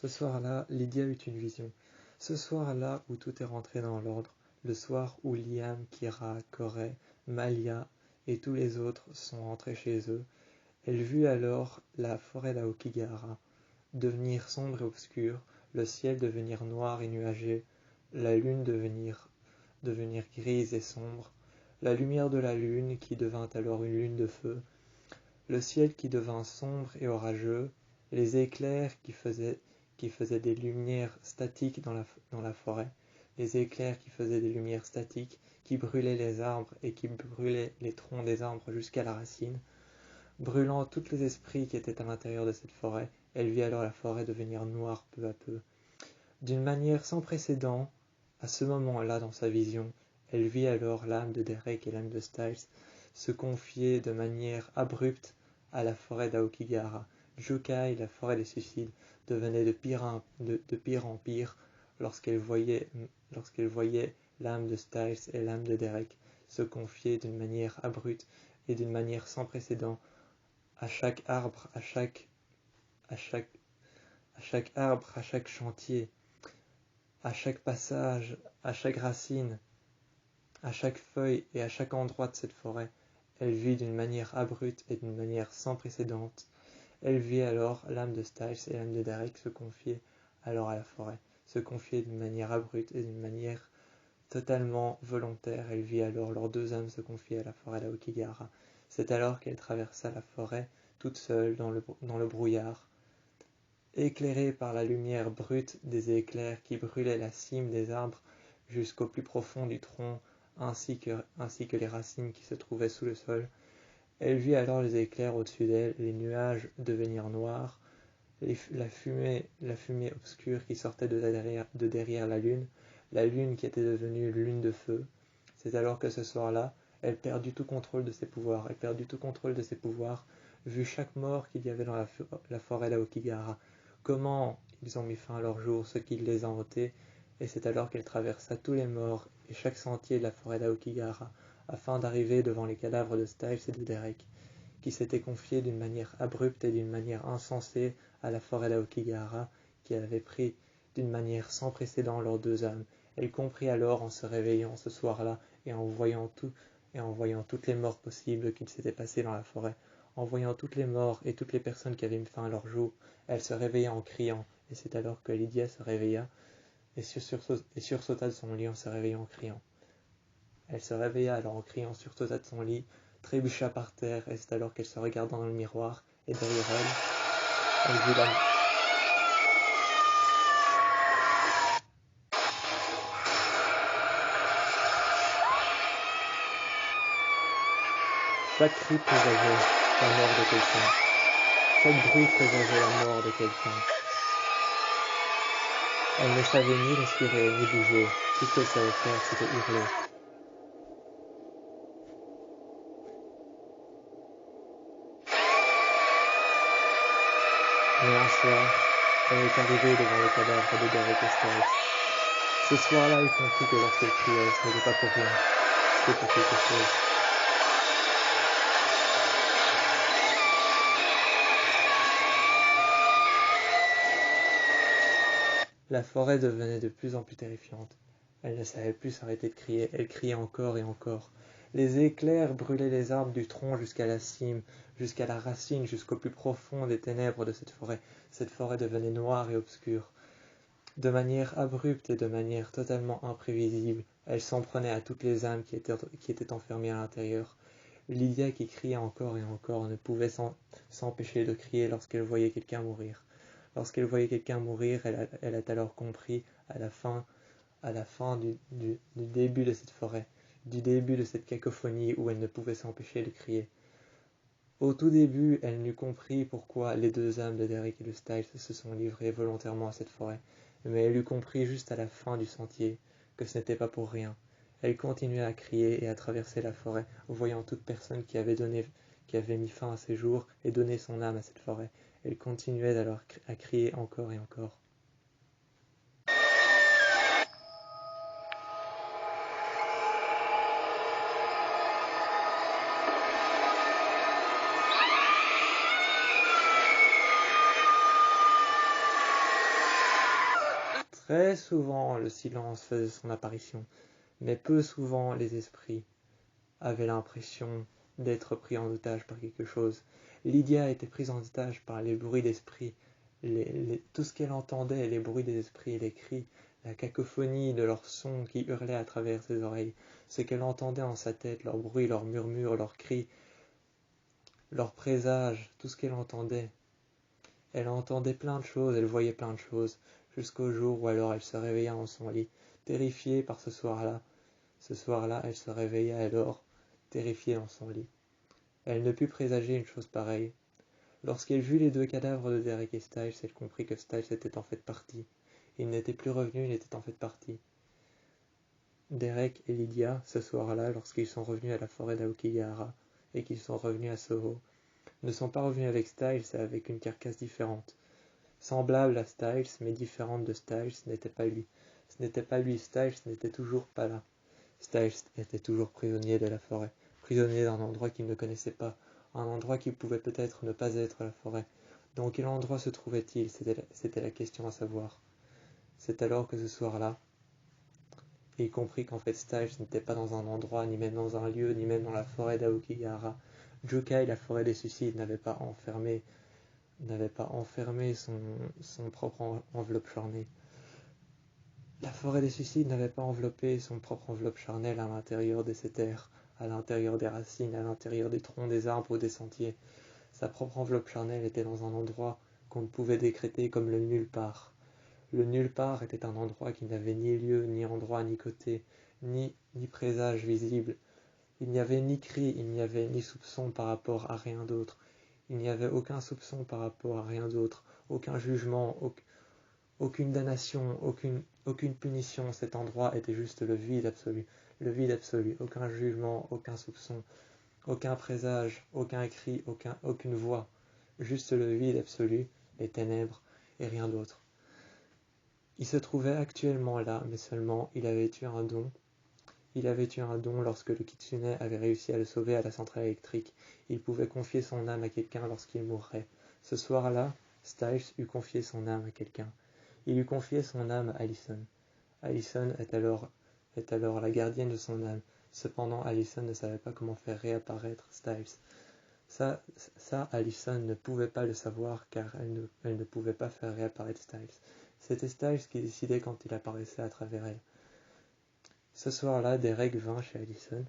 Ce soir-là, Lydia eut une vision. Ce soir-là où tout est rentré dans l'ordre, le soir où Liam, Kira, Corey, Malia et tous les autres sont rentrés chez eux, elle vit alors la forêt d'Aokigahara devenir sombre et obscure, le ciel devenir noir et nuagé, la lune devenir grise et sombre, la lumière de la lune qui devint alors une lune de feu, le ciel qui devint sombre et orageux, les éclairs qui faisaient des lumières statiques dans la forêt, les éclairs qui faisaient des lumières statiques, qui brûlaient les arbres et qui brûlaient les troncs des arbres jusqu'à la racine. Brûlant tous les esprits qui étaient à l'intérieur de cette forêt, elle vit alors la forêt devenir noire peu à peu. D'une manière sans précédent, à ce moment-là dans sa vision, elle vit alors l'âme de Derek et l'âme de Styles se confier de manière abrupte à la forêt d'Aokigahara. Jukai, la forêt des suicides, devenait de pire en pire lorsqu'elle voyait l'âme de Styles et l'âme de Derek se confier d'une manière abrupte et d'une manière sans précédent à chaque arbre, à chaque arbre, à chaque chantier, à chaque passage, à chaque racine, à chaque feuille et à chaque endroit de cette forêt. Elle vit d'une manière abrupte et d'une manière sans précédente. Elle vit alors l'âme de Styles et l'âme de Derek se confier alors à la forêt, se confier d'une manière abrupte et d'une manière totalement volontaire. Elle vit alors leurs deux âmes se confier à la forêt d'Aokigahara. C'est alors qu'elle traversa la forêt toute seule dans le brouillard, éclairée par la lumière brute des éclairs qui brûlaient la cime des arbres jusqu'au plus profond du tronc, ainsi que les racines qui se trouvaient sous le sol. Elle vit alors les éclairs au-dessus d'elle, les nuages devenir noirs, la fumée obscure qui sortait de derrière la lune qui était devenue lune de feu. C'est alors que ce soir-là, elle perdit tout contrôle de ses pouvoirs. Vu chaque mort qu'il y avait dans la forêt d'Aokigahara, comment ils ont mis fin à leur jour, ce qui les a hantés, et c'est alors qu'elle traversa tous les morts et chaque sentier de la forêt d'Aokigahara, afin d'arriver devant les cadavres de Styles et de Derek, qui s'étaient confiés d'une manière abrupte et d'une manière insensée à la forêt d'Aokigahara, qui avait pris d'une manière sans précédent leurs deux âmes. Elle comprit alors en se réveillant ce soir-là et en voyant toutes les morts possibles qu'il s'était passées dans la forêt. En voyant toutes les morts et toutes les personnes qui avaient mis fin à leur jour, elle se réveilla en criant, et c'est alors que Lydia se réveilla et sursauta de son lit en se réveillant en criant. Elle se réveilla alors en criant, sursauta de son lit, trébucha par terre, et c'est alors qu'elle se regarda dans le miroir, et derrière elle vit la... Chaque cri présageait la mort de quelqu'un. Chaque bruit présageait la mort de quelqu'un. Elle ne savait ni respirer, ni bouger. Tout ce qu'elle savait faire, c'était hurler. Mais un soir, elle est arrivée devant le cadavre de Derek et Styles. Ce soir-là, elle comprit que lorsqu'elle criait, ce n'était pas pour rien, c'était pour quelque chose. La forêt devenait de plus en plus terrifiante. Elle ne savait plus s'arrêter de crier, elle criait encore et encore. Les éclairs brûlaient les arbres du tronc jusqu'à la cime, jusqu'à la racine, jusqu'au plus profond des ténèbres de cette forêt. Cette forêt devenait noire et obscure. De manière abrupte et de manière totalement imprévisible, elle s'en prenait à toutes les âmes qui étaient enfermées à l'intérieur. Lydia, qui criait encore et encore, ne pouvait s'empêcher de crier lorsqu'elle voyait quelqu'un mourir. Lorsqu'elle voyait quelqu'un mourir, elle a alors compris à la fin du début de cette forêt, du début de cette cacophonie où elle ne pouvait s'empêcher de crier. Au tout début, elle n'eut compris pourquoi les deux âmes de Derek et de Styles se sont livrées volontairement à cette forêt, mais elle eut compris juste à la fin du sentier que ce n'était pas pour rien. Elle continuait à crier et à traverser la forêt, voyant toute personne qui avait mis fin à ses jours et donné son âme à cette forêt. Elle continuait alors à crier encore et encore. Très souvent, le silence faisait son apparition, mais peu souvent les esprits avaient l'impression d'être pris en otage par quelque chose. Lydia était prise en otage par les bruits d'esprit, tout ce qu'elle entendait, les bruits des esprits, les cris, la cacophonie de leurs sons qui hurlaient à travers ses oreilles, ce qu'elle entendait en sa tête, leurs bruits, leurs murmures, leurs cris, leurs présages, tout ce qu'elle entendait. Elle entendait plein de choses, elle voyait plein de choses, jusqu'au jour où alors elle se réveilla dans son lit, terrifiée par ce soir-là. Ce soir-là, elle se réveilla alors, terrifiée dans son lit. Elle ne put présager une chose pareille. Lorsqu'elle vit les deux cadavres de Derek et Styles, elle comprit que Styles était en fait parti. Il n'était plus revenu, il était en fait parti. Derek et Lydia, ce soir-là, lorsqu'ils sont revenus à la forêt d'Aokigahara et qu'ils sont revenus à Soho, ne sont pas revenus avec Styles et avec une carcasse différente. Semblable à Styles, mais différente de Styles, ce n'était pas lui. Ce n'était pas lui, Styles n'était toujours pas là. Styles était toujours prisonnier de la forêt, prisonnier d'un endroit qu'il ne connaissait pas, un endroit qui pouvait peut-être ne pas être la forêt. Dans quel endroit se trouvait-il? C'était la question à savoir. C'est alors que ce soir-là, il comprit qu'en fait Styles n'était pas dans un endroit, ni même dans un lieu, ni même dans la forêt d'Aokigahara. Jukai, la forêt des suicides, n'avait pas enfermé son propre enveloppe charnée. La forêt des suicides n'avait pas enveloppé son propre enveloppe charnelle à l'intérieur de ces terres, à l'intérieur des racines, à l'intérieur des troncs des arbres ou des sentiers. Sa propre enveloppe charnelle était dans un endroit qu'on ne pouvait décréter comme le nulle part. Le nulle part était un endroit qui n'avait ni lieu, ni endroit, ni côté, ni présage visible. Il n'y avait ni cri, il n'y avait ni soupçon par rapport à rien d'autre. Il n'y avait aucun soupçon par rapport à rien d'autre, aucun jugement, aucune damnation, aucune punition. Cet endroit était juste le vide absolu, aucun jugement, aucun soupçon, aucun présage, aucun cri, aucune voix, juste le vide absolu, les ténèbres et rien d'autre. Il se trouvait actuellement là, mais seulement il avait eu un don. Il avait eu un don lorsque le kitsune avait réussi à le sauver à la centrale électrique. Il pouvait confier son âme à quelqu'un lorsqu'il mourrait. Ce soir-là, Styles eut confié son âme à quelqu'un. Il eut confié son âme à Allison. Allison est alors la gardienne de son âme. Cependant, Allison ne savait pas comment faire réapparaître Styles. Ça, Allison ne pouvait pas le savoir car elle ne pouvait pas faire réapparaître Styles. C'était Styles qui décidait quand il apparaissait à travers elle. Ce soir-là, Derek vint chez Allison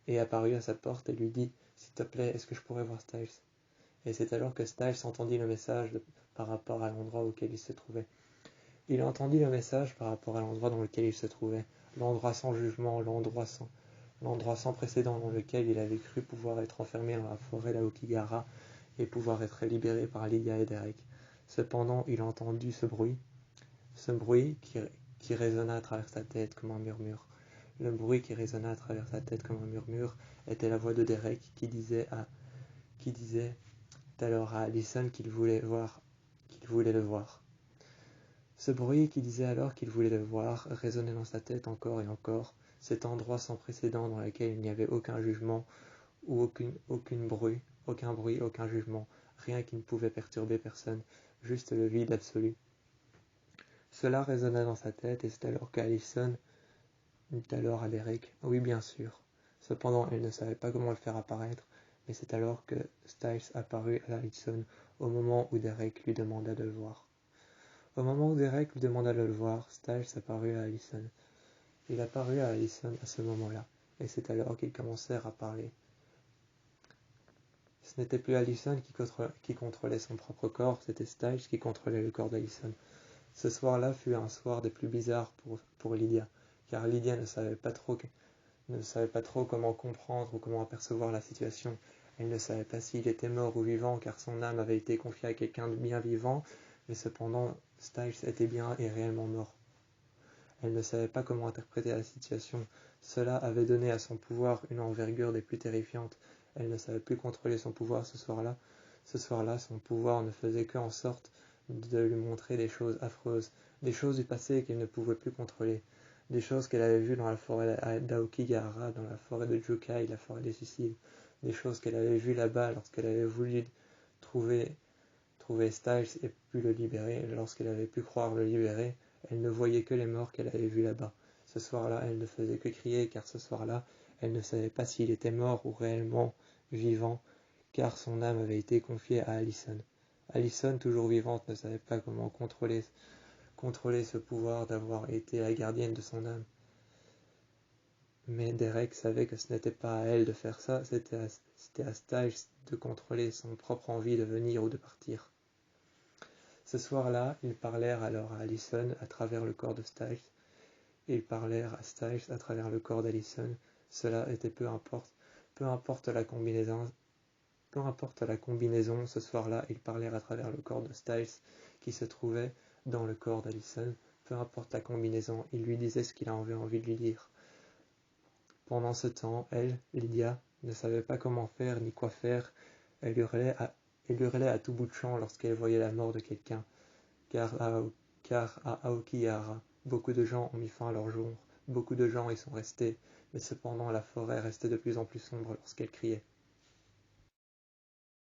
et apparut à sa porte et lui dit « S'il te plaît, est-ce que je pourrais voir Styles ?» Et c'est alors que Styles entendit le message par rapport à l'endroit auquel il se trouvait. Il entendit le message par rapport à l'endroit dans lequel il se trouvait, l'endroit sans jugement, l'endroit sans précédent dans lequel il avait cru pouvoir être enfermé dans la forêt d'Aokigahara et pouvoir être libéré par Lydia et Derek. Cependant, il entendu ce bruit qui résonna à travers sa tête comme un murmure. Le bruit qui résonna à travers sa tête comme un murmure était la voix de Derek qui disait alors à Allison qu'il voulait le voir. Ce bruit qui disait alors qu'il voulait le voir résonnait dans sa tête encore et encore, cet endroit sans précédent dans lequel il n'y avait aucun jugement ou aucun bruit, aucun jugement, rien qui ne pouvait perturber personne, juste le vide absolu. Cela résonna dans sa tête et c'est alors qu'Allison dit alors à Derek « Oui, bien sûr ». Cependant, elle ne savait pas comment le faire apparaître, mais c'est alors que Styles apparut à Allison au moment où Derek lui demanda de le voir. Au moment où Derek lui demanda de le voir, Styles apparut à Allison. Il apparut à Allison à ce moment-là, et c'est alors qu'ils commencèrent à parler. Ce n'était plus Allison qui contrôlait son propre corps, c'était Styles qui contrôlait le corps d'Allison. Ce soir-là fut un soir des plus bizarres pour Lydia, car Lydia ne savait pas trop comment comprendre ou comment apercevoir la situation. Elle ne savait pas s'il était mort ou vivant, car son âme avait été confiée à quelqu'un de bien vivant, mais cependant Styles était bien et réellement mort. Elle ne savait pas comment interpréter la situation. Cela avait donné à son pouvoir une envergure des plus terrifiantes. Elle ne savait plus contrôler son pouvoir ce soir-là. Ce soir-là, son pouvoir ne faisait qu'en sorte de lui montrer des choses affreuses, des choses du passé qu'elle ne pouvait plus contrôler, des choses qu'elle avait vues dans la forêt d'Aokigahara, dans la forêt de Jukai, la forêt des suicides, des choses qu'elle avait vues là-bas lorsqu'elle avait voulu trouver Styles et pu le libérer. Lorsqu'elle avait pu croire le libérer, Elle ne voyait que les morts qu'elle avait vus là-bas. Ce soir-là, elle ne faisait que crier, car ce soir-là, elle ne savait pas s'il était mort ou réellement vivant, car son âme avait été confiée à Allison. Allison, toujours vivante, ne savait pas comment contrôler ce pouvoir d'avoir été la gardienne de son âme. Mais Derek savait que ce n'était pas à elle de faire ça, c'était à Styles de contrôler son propre envie de venir ou de partir. Ce soir-là, ils parlèrent alors à Allison à travers le corps de Styles. Ils parlèrent à Styles à travers le corps d'Allison. Cela était peu importe la combinaison. Peu importe la combinaison, ce soir-là, ils parlèrent à travers le corps de Styles qui se trouvait dans le corps d'Allison. Peu importe la combinaison, il lui disait ce qu'il avait envie de lui dire. Pendant ce temps, elle, Lydia, ne savait pas comment faire ni quoi faire. Elle hurlait à tout bout de champ lorsqu'elle voyait la mort de quelqu'un, car à Aokigahara, beaucoup de gens ont mis fin à leur jour, beaucoup de gens y sont restés, mais cependant la forêt restait de plus en plus sombre lorsqu'elle criait.